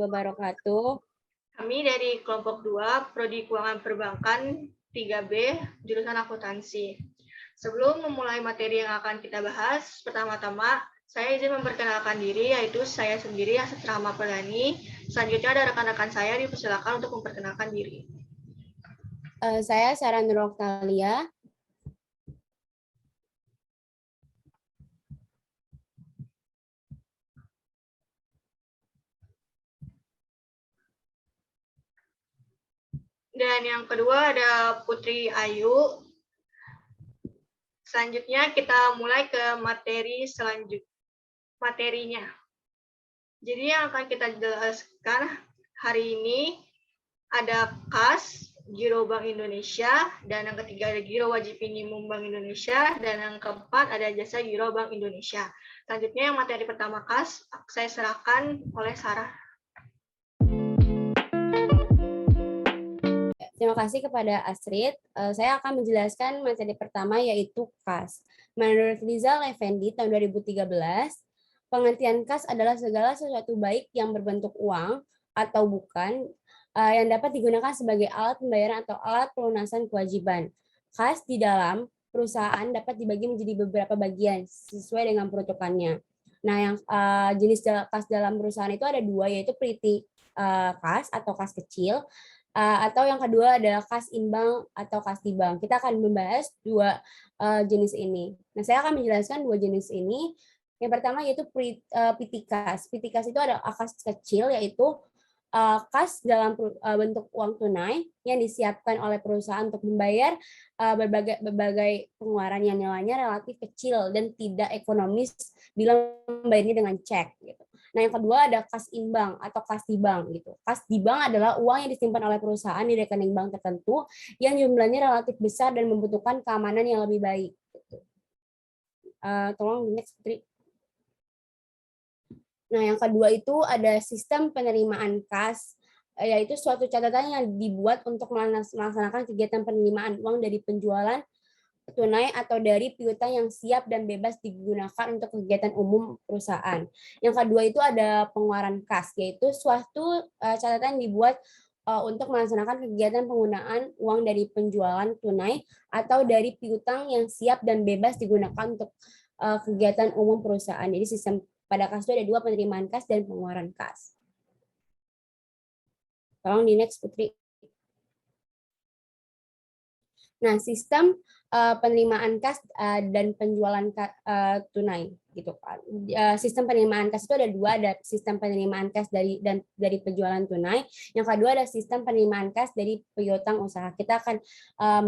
wabarakatuh. Kami dari kelompok 2, Prodi Keuangan Perbankan 3B, jurusan akuntansi. Sebelum memulai materi yang akan kita bahas, pertama-tama saya izin memperkenalkan diri, yaitu saya sendiri Asep Rahma Perdani. Selanjutnya ada rekan-rekan saya, dipersilakan untuk memperkenalkan diri. Saya Sarah Nur Oktalia. Dan yang kedua ada Putri Ayu. Selanjutnya kita mulai ke materinya. Jadi yang akan kita jelaskan hari ini ada kas, Giro Bank Indonesia, dan yang ketiga ada Giro Wajib Minimum Bank Indonesia, dan yang keempat ada jasa Giro Bank Indonesia. Selanjutnya yang materi pertama kas, saya serahkan oleh Sarah. Terima kasih kepada Astrid. Saya akan menjelaskan materi pertama yaitu kas. Menurut Rizal Effendi tahun 2013, pengertian kas adalah segala sesuatu baik yang berbentuk uang atau bukan yang dapat digunakan sebagai alat pembayaran atau alat pelunasan kewajiban. Kas di dalam perusahaan dapat dibagi menjadi beberapa bagian sesuai dengan peruntukannya. Nah, yang jenis kas dalam perusahaan itu ada dua, yaitu pretty kas atau kas kecil, atau yang kedua adalah kas imbang atau kas di bank. Kita akan membahas dua jenis ini. Nah, saya akan menjelaskan dua jenis ini. Yang pertama yaitu pitikas. Pitikas itu ada kas kecil, yaitu kas dalam bentuk uang tunai yang disiapkan oleh perusahaan untuk membayar berbagai pengeluaran yang nilainya relatif kecil dan tidak ekonomis bila membayarnya dengan cek. Gitu. Nah, yang kedua ada kas imbang atau kas di bank gitu. Kas di bank adalah uang yang disimpan oleh perusahaan di rekening bank tertentu yang jumlahnya relatif besar dan membutuhkan keamanan yang lebih baik. Gitu. Tolong next, Putri. Nah, yang kedua itu ada sistem penerimaan kas, yaitu suatu catatan yang dibuat untuk melaksanakan kegiatan penerimaan uang dari penjualan tunai atau dari piutang yang siap dan bebas digunakan untuk kegiatan umum perusahaan. Yang kedua itu ada pengeluaran kas, yaitu suatu catatan yang dibuat untuk melaksanakan kegiatan penggunaan uang dari penjualan tunai atau dari piutang yang siap dan bebas digunakan untuk kegiatan umum perusahaan. Jadi sistem pada kas itu ada dua, penerimaan kas dan pengeluaran kas. Tolong di next, Putri. Nah, sistem penerimaan kas dan penjualan tunai gitu kan. Sistem penerimaan kas itu ada dua, ada sistem penerimaan kas dari penjualan tunai. Yang kedua ada sistem penerimaan kas dari piutang usaha. Kita akan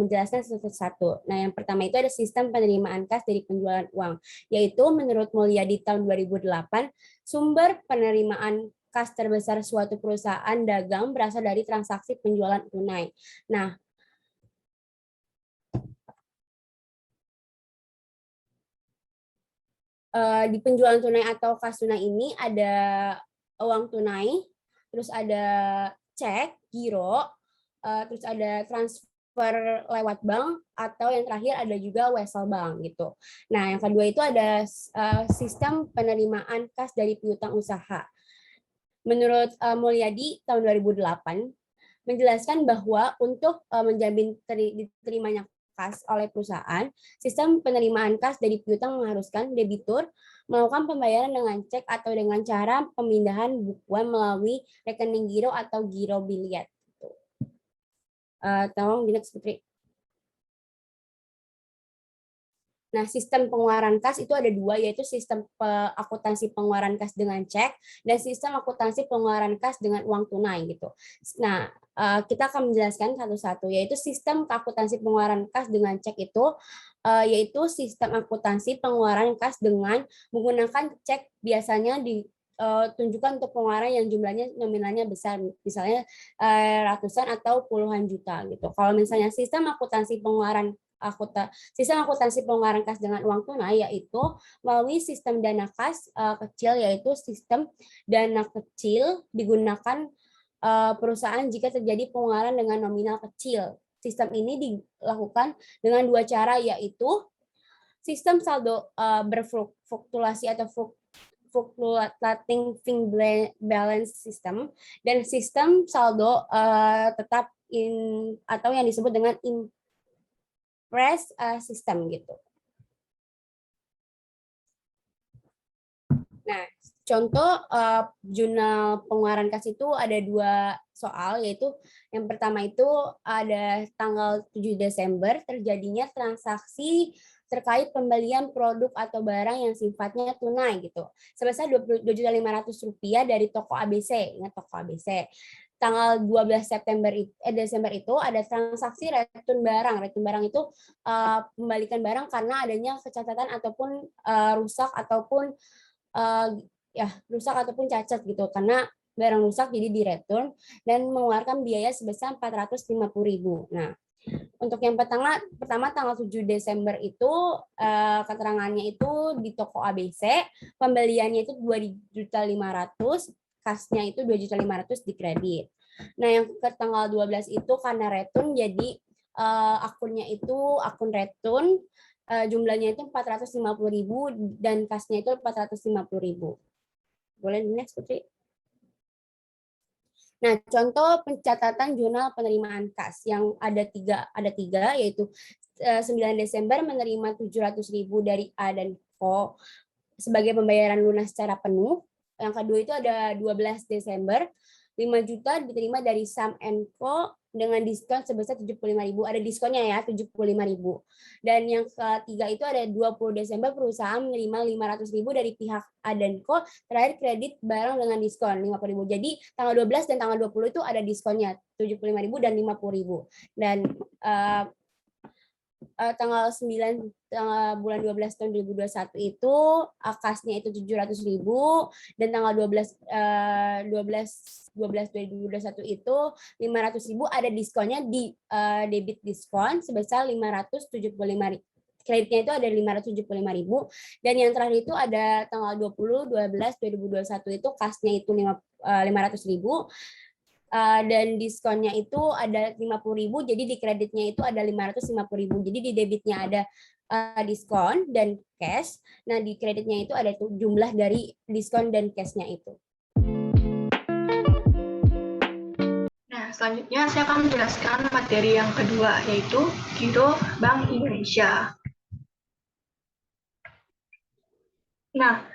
menjelaskan satu-satu. Nah, yang pertama itu ada sistem penerimaan kas dari penjualan uang, yaitu menurut Mulyadi tahun 2008, sumber penerimaan kas terbesar suatu perusahaan dagang berasal dari transaksi penjualan tunai. Nah, di penjualan tunai atau kas tunai ini ada uang tunai, terus ada cek, giro, terus ada transfer lewat bank, atau yang terakhir ada juga wesel bank gitu. Nah, yang kedua itu ada sistem penerimaan kas dari piutang usaha. Menurut Mulyadi tahun 2008 menjelaskan bahwa untuk menjamin diterimanya kas oleh perusahaan, sistem penerimaan kas dari piutang mengharuskan debitur melakukan pembayaran dengan cek atau dengan cara pemindahan bukuan melalui rekening giro atau giro biliet. Tolong di next, Putri. Nah, sistem pengeluaran kas itu ada dua, yaitu sistem akuntansi pengeluaran kas dengan cek dan sistem akuntansi pengeluaran kas dengan uang tunai gitu. Nah, kita akan menjelaskan satu-satu, yaitu sistem akuntansi pengeluaran kas dengan cek itu yaitu sistem akuntansi pengeluaran kas dengan menggunakan cek, biasanya ditunjukkan untuk pengeluaran yang jumlahnya nominalnya besar, misalnya ratusan atau puluhan juta gitu. Kalau misalnya sistem akuntansi pengeluaran sistem akuntansi pengeluaran kas dengan uang tunai yaitu melalui sistem dana kas kecil, yaitu sistem dana kecil digunakan perusahaan jika terjadi pengeluaran dengan nominal kecil. Sistem ini dilakukan dengan dua cara, yaitu sistem saldo berfluktuasi atau fluctuating balance system, dan sistem saldo tetap atau yang disebut dengan impress system gitu. Nah, contoh jurnal pengeluaran kas itu ada 2 soal, yaitu yang pertama itu ada tanggal 7 Desember terjadinya transaksi terkait pembelian produk atau barang yang sifatnya tunai gitu, sebesar Rp22.500 dari toko ABC, ingat toko ABC. Tanggal 12 Desember itu ada transaksi return barang. Return barang itu pembalikan barang karena adanya kecacatan ataupun rusak ataupun rusak ataupun cacat gitu, karena barang rusak jadi di return dan mengeluarkan biaya sebesar Rp450.000. Nah, untuk yang pertama tanggal 7 Desember itu keterangannya itu di toko ABC, pembeliannya itu Rp2.500.000, kasnya itu Rp2.500.000 di kredit. Nah, yang ke tanggal 12 itu karena return, jadi akunnya itu akun return, jumlahnya itu 450.000 dan kasnya itu 450.000. Boleh next, Putri? Nah, contoh pencatatan jurnal penerimaan kas yang ada tiga, yaitu 9 Desember menerima 700.000 dari A dan Co sebagai pembayaran lunas secara penuh. Yang kedua itu ada 12 Desember 5 juta diterima dari Sam & Co dengan diskon sebesar 75.000. Ada diskonnya ya, 75.000. Dan yang ketiga itu ada 20 Desember perusahaan menerima 500.000 dari pihak A dan Co terakhir kredit barang dengan diskon 50.000. Jadi tanggal 12 dan tanggal 20 itu ada diskonnya 75.000 dan 50.000. Dan tanggal 9 bulan 12 tahun 2021 itu kasnya itu 700.000 dan tanggal 12 2021 itu 500.000 ada diskonnya di debit diskon sebesar 575.000. Kreditnya itu ada 575.000 dan yang terakhir itu ada tanggal 20 12 2021 itu kasnya itu 500.000 dan diskonnya itu ada 50.000, jadi di kreditnya itu ada 550.000. Jadi di debitnya ada diskon dan cash. Nah, di kreditnya itu ada jumlah dari diskon dan cashnya itu. Nah, selanjutnya saya akan menjelaskan materi yang kedua, yaitu Giro Bank Indonesia. Nah,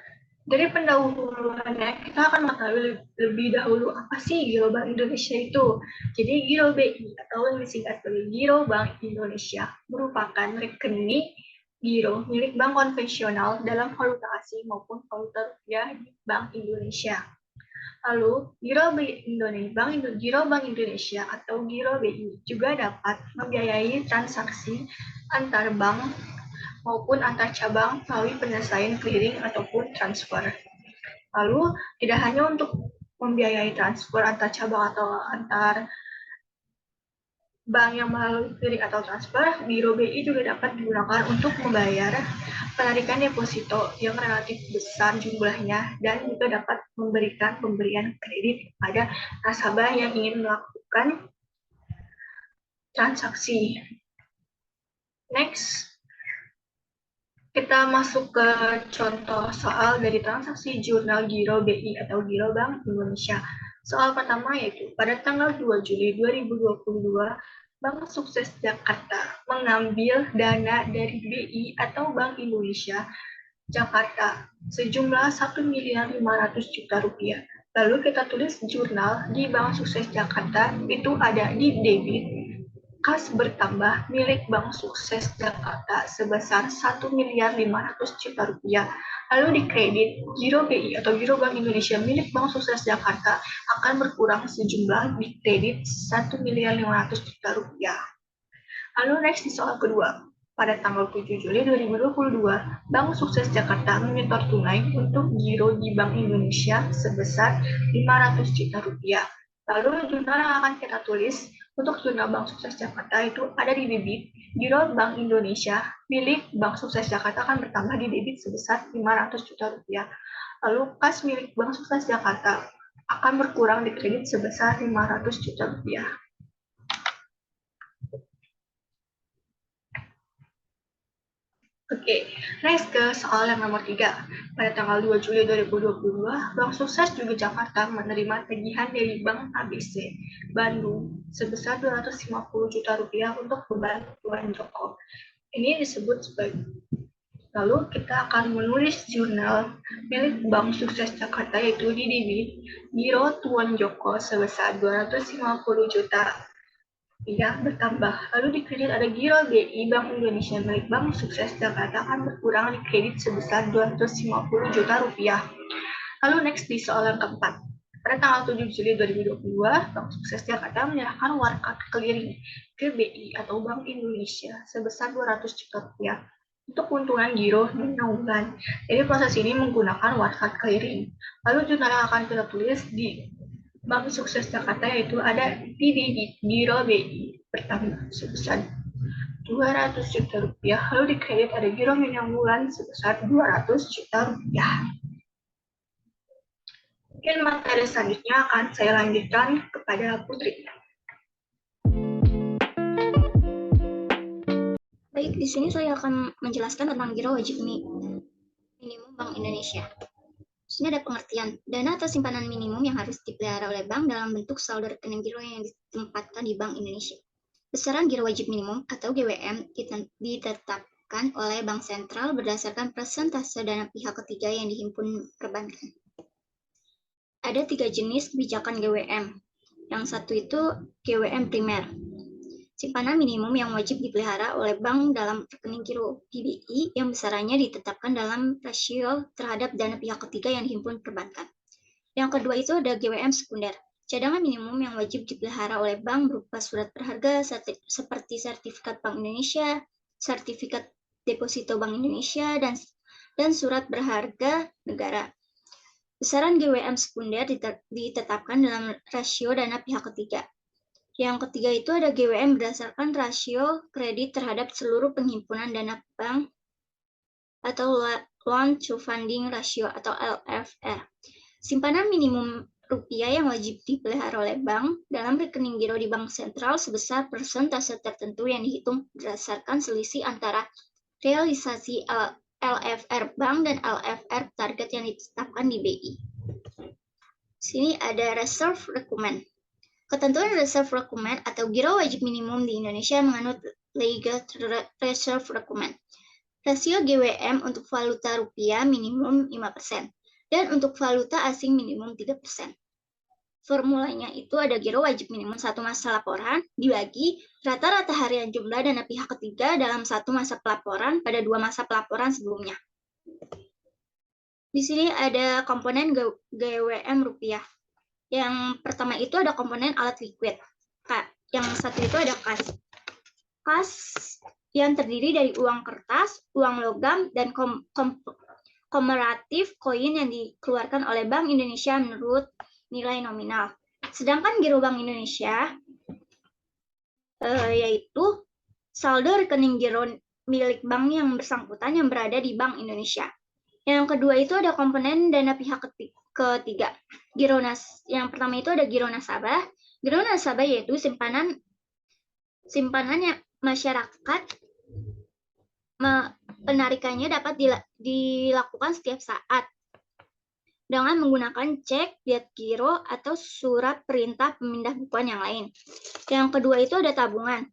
dari pendahuluannya, kita akan mengetahui lebih dahulu apa sih Giro Bank Indonesia itu. Jadi Giro BI atau yang disingkat sebagai Giro Bank Indonesia merupakan rekening giro milik bank konvensional dalam valuta asing maupun valuta rupiah di Bank Indonesia. Lalu, Giro Bank Indonesia atau Giro BI juga dapat membiayai transaksi antar bank maupun antar cabang melalui penyelesaian clearing ataupun transfer. Lalu, tidak hanya untuk membiayai transfer antar cabang atau antar bank yang melalui clearing atau transfer, Giro BI juga dapat digunakan untuk membayar penarikan deposito yang relatif besar jumlahnya dan juga dapat memberikan pemberian kredit kepada nasabah yang ingin melakukan transaksi. Next, kita masuk ke contoh soal dari transaksi jurnal Giro BI atau Giro Bank Indonesia. Soal pertama yaitu pada tanggal 2 Juli 2022, Bank Sukses Jakarta mengambil dana dari BI atau Bank Indonesia Jakarta sejumlah Rp1.500.000.000. Lalu kita tulis jurnal di Bank Sukses Jakarta itu ada di debit, kas bertambah milik Bank Sukses Jakarta sebesar Rp1.500.000.000. Lalu di kredit, Giro BI atau Giro Bank Indonesia milik Bank Sukses Jakarta akan berkurang sejumlah di kredit Rp1.500.000.000. Lalu next di soal kedua. Pada tanggal 7 Juli 2022, Bank Sukses Jakarta menyetor tunai untuk giro di Bank Indonesia sebesar Rp500 juta. Lalu jurnal yang akan kita tulis untuk jurnal Bank Sukses Jakarta itu ada di debit, giro Bank Indonesia milik Bank Sukses Jakarta akan bertambah di debit sebesar Rp500 juta. Lalu kas milik Bank Sukses Jakarta akan berkurang di kredit sebesar Rp500 juta. Oke, next ke soal yang nomor 3. Pada tanggal 2 Juli 2022, Bank Sukses juga Jakarta menerima tagihan dari Bank ABC Bandung sebesar 250 juta rupiah untuk bantuan Joko. Ini disebut sebagai. Lalu kita akan menulis jurnal milik Bank Sukses Jakarta yaitu di debit Giro Tuan Joko sebesar 250 juta rupiah bertambah. Lalu di kredit ada Giro BI Bank Indonesia milik Bank Sukses Jakarta akan berkurang di kredit sebesar 250 juta rupiah. Lalu next di soal yang keempat. Pada tanggal 7 Juli 2022, Bank Sukses Jakarta menyerahkan warkat clearing ke BI atau Bank Indonesia sebesar 200 juta rupiah untuk keuntungan giro dan Jadi proses ini menggunakan warkat clearing. Lalu jurnal yang akan kita tulis di Bank Sukses Jakarta yaitu ada di Giro BI bertambah sebesar 200 juta rupiah, lalu di kredit ada giro minyak bulan sebesar 200 juta rupiah. Mungkin materi selanjutnya akan saya lanjutkan kepada Putri. Baik, di sini saya akan menjelaskan tentang giro wajib minimum Bank Indonesia. Di sini ada pengertian, dana atau simpanan minimum yang harus dipelihara oleh bank dalam bentuk saldo rekening giro yang ditempatkan di Bank Indonesia. Besaran giro wajib minimum atau GWM ditetapkan oleh Bank Sentral berdasarkan persentase dana pihak ketiga yang dihimpun perbankan. Ada 3 jenis kebijakan GWM. Yang satu itu GWM primer. Simpanan minimum yang wajib dipelihara oleh bank dalam rekening giro BI yang besarannya ditetapkan dalam rasio terhadap dana pihak ketiga yang dihimpun perbankan. Yang kedua itu ada GWM sekunder. Cadangan minimum yang wajib dipelihara oleh bank berupa surat berharga seperti sertifikat Bank Indonesia, sertifikat deposito Bank Indonesia, dan surat berharga negara. Besaran GWM sekunder ditetapkan dalam rasio dana pihak ketiga. Yang ketiga itu ada GWM berdasarkan rasio kredit terhadap seluruh penghimpunan dana bank atau loan to funding ratio atau LFR. Simpanan minimum rupiah yang wajib dipelihara oleh bank dalam rekening giro di bank sentral sebesar persentase tertentu yang dihitung berdasarkan selisih antara realisasi LFR bank dan LFR target yang ditetapkan di BI. Sini ada reserve requirement. Ketentuan reserve requirement atau giro wajib minimum di Indonesia menganut legal reserve requirement. Rasio GWM untuk valuta rupiah minimum 5% dan untuk valuta asing minimum 3%. Formulanya itu ada giro wajib minimum satu masa laporan dibagi rata-rata harian jumlah dana pihak ketiga dalam satu masa pelaporan pada 2 masa pelaporan sebelumnya. Di sini ada komponen GWM rupiah. Yang pertama itu ada komponen alat liquid. Yang satu itu ada kas. Kas yang terdiri dari uang kertas, uang logam, dan komeratif koin yang dikeluarkan oleh Bank Indonesia menurut nilai nominal. Sedangkan giro Bank Indonesia yaitu saldo rekening giro milik bank yang bersangkutan yang berada di Bank Indonesia. Yang kedua itu ada komponen dana pihak ketiga. Yang pertama itu ada giro nasabah. Giro nasabah yaitu simpanan yang masyarakat penarikannya dapat dilakukan setiap saat dengan menggunakan cek, biat giro, atau surat perintah pemindah bukuan yang lain. Yang kedua itu ada tabungan,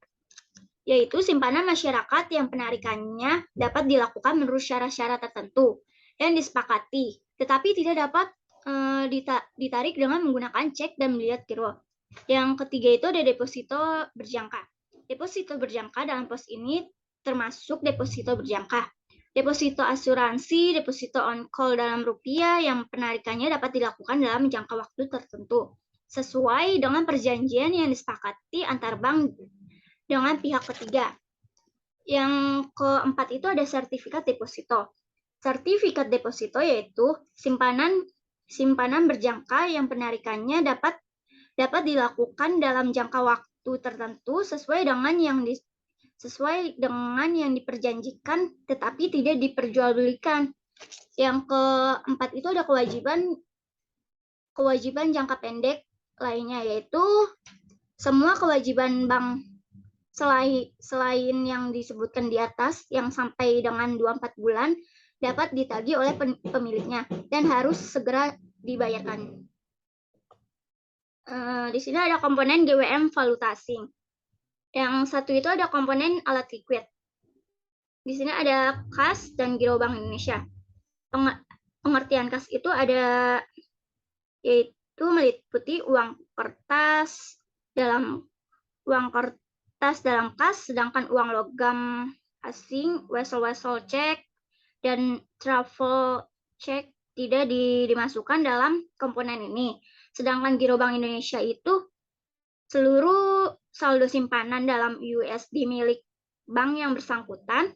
yaitu simpanan masyarakat yang penarikannya dapat dilakukan menurut syarat-syarat tertentu yang disepakati, tetapi tidak dapat ditarik dengan menggunakan cek dan biat giro. Yang ketiga itu ada deposito berjangka. Deposito berjangka dalam pos ini termasuk deposito berjangka, deposito asuransi, deposito on call dalam rupiah yang penarikannya dapat dilakukan dalam jangka waktu tertentu sesuai dengan perjanjian yang disepakati antar bank dengan pihak ketiga. Yang keempat itu ada sertifikat deposito. Sertifikat deposito yaitu simpanan berjangka yang penarikannya dapat dilakukan dalam jangka waktu tertentu sesuai dengan yang diperjanjikan tetapi tidak diperjualbelikan. Yang keempat itu ada kewajiban jangka pendek lainnya, yaitu semua kewajiban bank selain yang disebutkan di atas yang sampai dengan 24 bulan dapat ditagih oleh pemiliknya dan harus segera dibayarkan. Di sini ada komponen GWM valuta asing. Yang satu itu ada komponen alat liquid. Di sini ada kas dan giro Bank Indonesia. Pengertian kas itu ada yaitu meliputi uang kertas dalam kas, sedangkan uang logam asing, wesel-wesel cek, dan travel check tidak dimasukkan dalam komponen ini. Sedangkan giro Bank Indonesia itu seluruh saldo simpanan dalam USD milik bank yang bersangkutan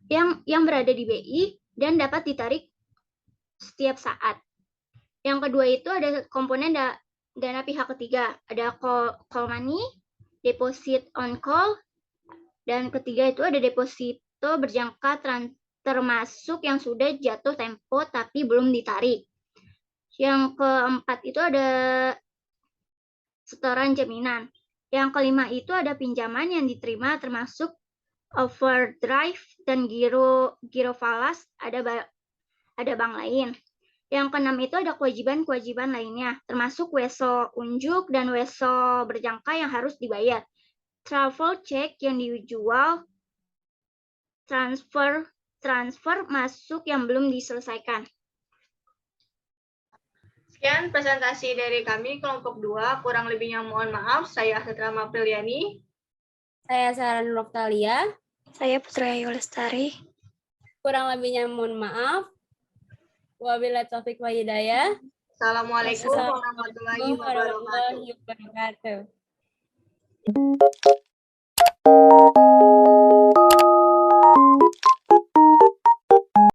yang berada di BI dan dapat ditarik setiap saat. Yang kedua itu ada komponen dana pihak ketiga, ada call money, deposit on call, dan ketiga itu ada deposito berjangka termasuk yang sudah jatuh tempo tapi belum ditarik. Yang keempat itu ada setoran jaminan. Yang kelima itu ada pinjaman yang diterima termasuk overdrive dan giro falas, ada bank lain. Yang keenam itu ada kewajiban lainnya, termasuk weso unjuk dan weso berjangka yang harus dibayar. Travel check yang dijual, transfer masuk yang belum diselesaikan. Sekian presentasi dari kami kelompok 2. Kurang lebihnya mohon maaf. Saya Asetrama Apriliani. Saya Sarah Nuroktalia. Saya Putra Ayu Lestari. Kurang lebihnya mohon maaf. Wabillahi taufiq wa hidayah. Assalamualaikum warahmatullahi wabarakatuh.